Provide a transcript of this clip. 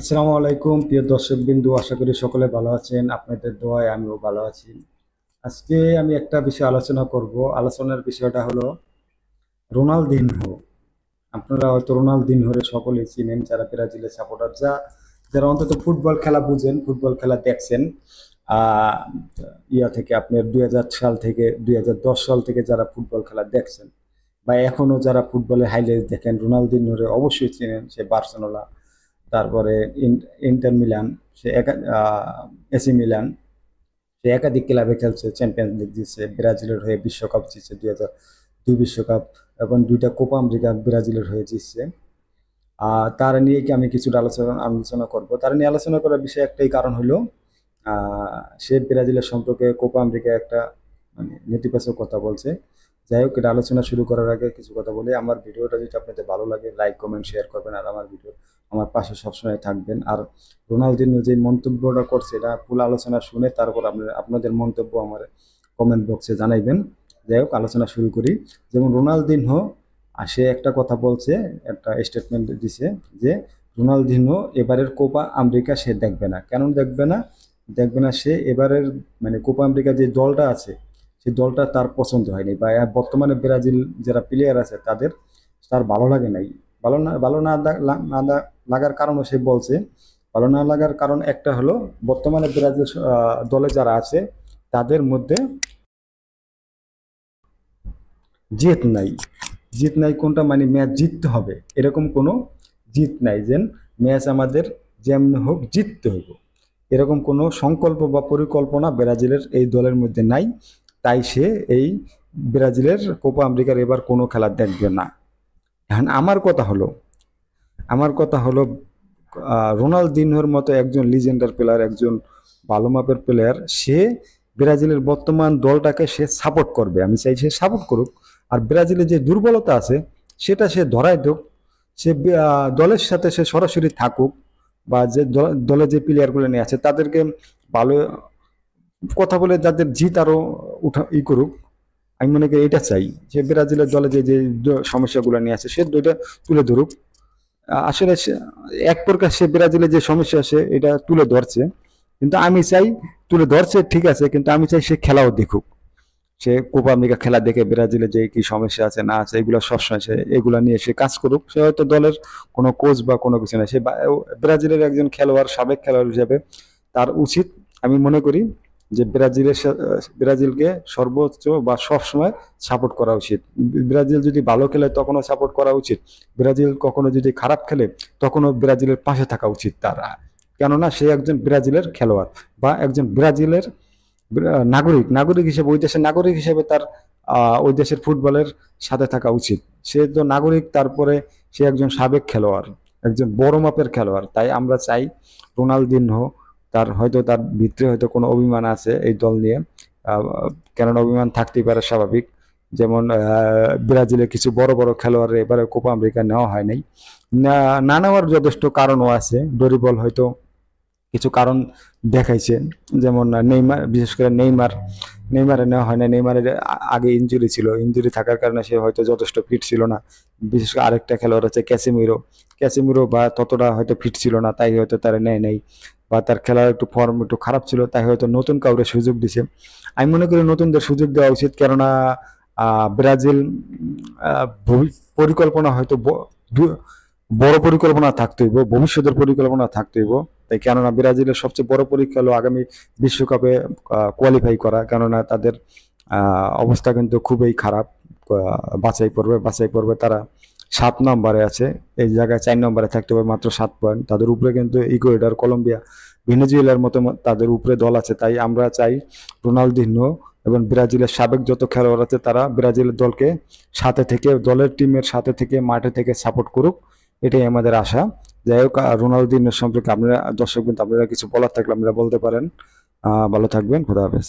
আসসালামু আলাইকুম প্রিয় দর্শকবৃন্দু, আশা করি সকলে ভালো আছেন। আপনাদের দোয়ায় আমিও ভালো আছি। আজকে আমি একটা বিষয় আলোচনা করব। আলোচনার বিষয়টা হলো রোনালদিনহো। আপনারা হয়তো রোনালদিনহোরে সকলেই চিনেন, যারা ব্রাজিলের সাপোর্টার, যারা অন্তত ফুটবল খেলা বুঝেন, ফুটবল খেলা দেখছেন। আহ ইয়া থেকে আপনার 2000 সাল থেকে 2010 সাল থেকে যারা ফুটবল খেলা দেখছেন বা এখনো যারা ফুটবলের হাইলাইট দেখেন, রোনালদিনহোরে অবশ্যই চিনেন। সে বার্সেলোনা, তারপরে ইন্টার মিলান, সে এসি মিলান, সে একাধিক ক্লাবে খেলছে, চ্যাম্পিয়ন্স লিগ জিতছে, ব্রাজিলের হয়ে বিশ্বকাপ জিতছে 2002 বিশ্বকাপ, এবং দুইটা কোপা আমেরিকা ব্রাজিলের হয়ে জিতছে। তার নিয়ে কি আমি কিছুটা আলোচনা করব। তার নিয়ে আলোচনা করার বিষয় একটাই কারণ হলো, সে ব্রাজিলের সম্পর্কে কোপা আমেরিকা একটা মানে নেতিবাচক কথা বলছে। যাই হোক, এটা আলোচনা শুরু করার আগে কিছু কথা বলি। আমার ভিডিওটা যদি আপনাদের ভালো লাগে, লাইক কমেন্ট শেয়ার করবেন, আর আমার পাশে সবসময় থাকবেন। আর রোনালদিনো যে মন্তব্যটা করছে, এটা ফুল আলোচনা শুনে তারপর আপনাদের মন্তব্য আমার কমেন্ট বক্সে জানাইবেন। যাই হোক, আলোচনা শুরু করি। যেমন রোনালদিনহো, সে একটা কথা বলছে, একটা স্টেটমেন্ট দিছে যে রোনালদিনহো এবারের কোপা আমেরিকা সে দেখবে না। কেন দেখবে না? দেখবে না, সে এবারের মানে কোপা আমেরিকা যে দলটা আছে, সেই দলটা তার পছন্দ হয়নি, বা বর্তমানে ব্রাজিল যারা প্লেয়ার আছে তার ভালো লাগে নাই। ভালো না লাগার কারণও সে বলছে। ভালো না লাগার কারণ একটা হলো, বর্তমানে ব্রাজিল দলে যারা আছে তাদের মধ্যে জিত নাই। জিত নাই কোনটা, মানে ম্যাচ জিততে হবে এরকম কোনো জিত নাই, যেন ম্যাচ আমাদের যেমন হোক জিততে হইব, এরকম কোনো সংকল্প বা পরিকল্পনা ব্রাজিলের এই দলের মধ্যে নাই। তাই সে এই ব্রাজিলের কোপা আমেরিকার এবার কোনো খেলা দেখবে না। এখন আমার কথা হলো রোনালদিনহোর মতো একজন লিজেন্ডার প্লেয়ার, একজন ভালো মাপের প্লেয়ার, সে ব্রাজিলের বর্তমান দলটাকে সে সাপোর্ট করবে। আমি চাই সে সাপোর্ট করুক। আর ব্রাজিলের যে দুর্বলতা আছে সেটা সে ধরায় দেক। সে দলের সাথে সে সরাসরি থাকুক, বা যে দলে যে প্লেয়ারগুলো নিয়ে আছে তাদেরকে ভালো কথা বলে যাদের জিত আরো করুক। আমি মনে করি এটা চাই, যে ব্রাজিলের দলে যে যে সমস্যাগুলো নিয়ে আছে সে দুইটা তুলে ধরুক। আসলে এক প্রকার সে ব্রাজিলের যে সমস্যা আছে এটা তুলে ধরছে, কিন্তু আমি চাই, তুলে ধরছে ঠিক আছে, কিন্তু আমি চাই সে খেলাও দেখুক। সে কোপা আমেরিকা খেলা দেখে ব্রাজিলে যে কি সমস্যা আছে না আছে এগুলো সবসময় সে এগুলা নিয়ে সে কাজ করুক। সে হয়তো দলের কোনো কোচ বা কোনো কিছু না, সে ব্রাজিলের একজন খেলোয়াড়, সাবেক খেলোয়াড় হিসেবে তার উচিত, আমি মনে করি, যে ব্রাজিলকে সর্বোচ্চ বা সবসময় সাপোর্ট করা উচিত। ব্রাজিল যদি ভালো খেলে তখনও সাপোর্ট করা উচিত, ব্রাজিল কখনো যদি খারাপ খেলে তখনও ব্রাজিলের পাশে থাকা উচিত তার। কেননা সে একজন ব্রাজিলের খেলোয়াড়, বা একজন ব্রাজিলের নাগরিক হিসেবে, ওই দেশের নাগরিক হিসেবে তার ওই দেশের ফুটবলের সাথে থাকা উচিত। সে তো নাগরিক, তারপরে সে একজন সাবেক খেলোয়াড়, একজন বড় মাপের খেলোয়াড়। তাই আমরা চাই রোনালদিনহো, তার ভিতরে হয়তো কোনো অভিমান আছে এই দল নিয়ে। আহ, কেননা অভিমান থাকতেই পারে, স্বাভাবিক। যেমন ব্রাজিলের কিছু বড় বড় খেলোয়াড় এবারে কোপা আমেরিকা নেওয়া হয় নাই। না নেওয়ার যথেষ্ট কারণও আছে, ডরিবল হয়তো কিছু কারণ দেখাইছে। যেমন নেইমার, বিশেষ করে নেইমারে নেওয়া হয় না। নেইমারের আগে ইনজুরি ছিল, ইনজুরি থাকার কারণে সে হয়তো যথেষ্ট ফিট ছিল না। বিশেষ করে আরেকটা খেলোয়াড় হচ্ছে ক্যাসিমিরো বা ততটা হয়তো ফিট ছিল না, তাই হয়তো তারা নেয় নাই। বা তার খেলার একটু ফর্ম একটু খারাপ ছিল, তাই হয়তো নতুন কাউরে সুযোগ দিছে। আমি মনে করি নতুনদের সুযোগ দেওয়া উচিত, কেননা ব্রাজিল পরিকল্পনা হয়তো বড় পরিকল্পনা থাকতে হইব, ভবিষ্যতের পরিকল্পনা থাকতে হইব। তাই কেননা ব্রাজিলের সবচেয়ে বড় পরীক্ষা হলো আগামী বিশ্বকাপে কোয়ালিফাই করা, কেননা তাদের অবস্থা কিন্তু খুবই খারাপ। বাছাই পর্বে তারা 7 নম্বরে আছে। এই জায়গায় 4 নম্বরে থাকতে হবে, মাত্র 7 পয়েন্ট। তাদের উপরে কিন্তু ইকুয়েডর, কলম্বিয়া, ভেনেজুয়েলার মতো তাদের উপরে দল আছে। তাই আমরা চাই রোনালদিনহো এবং ব্রাজিলের সাবেক যত খেলোয়াড় আছে তারা ব্রাজিলের দলকে সাথে থেকে, দলের টিমের সাথে থেকে, মাঠে থেকে সাপোর্ট করুক। এটাই আমাদের আশা। যাই হোক, রোনালদিনহো সম্পর্কে আপনারা দর্শক, কিন্তু আপনারা কিছু বলার থাকলে আপনারা বলতে পারেন। ভালো থাকবেন, খোদা হাফেজ।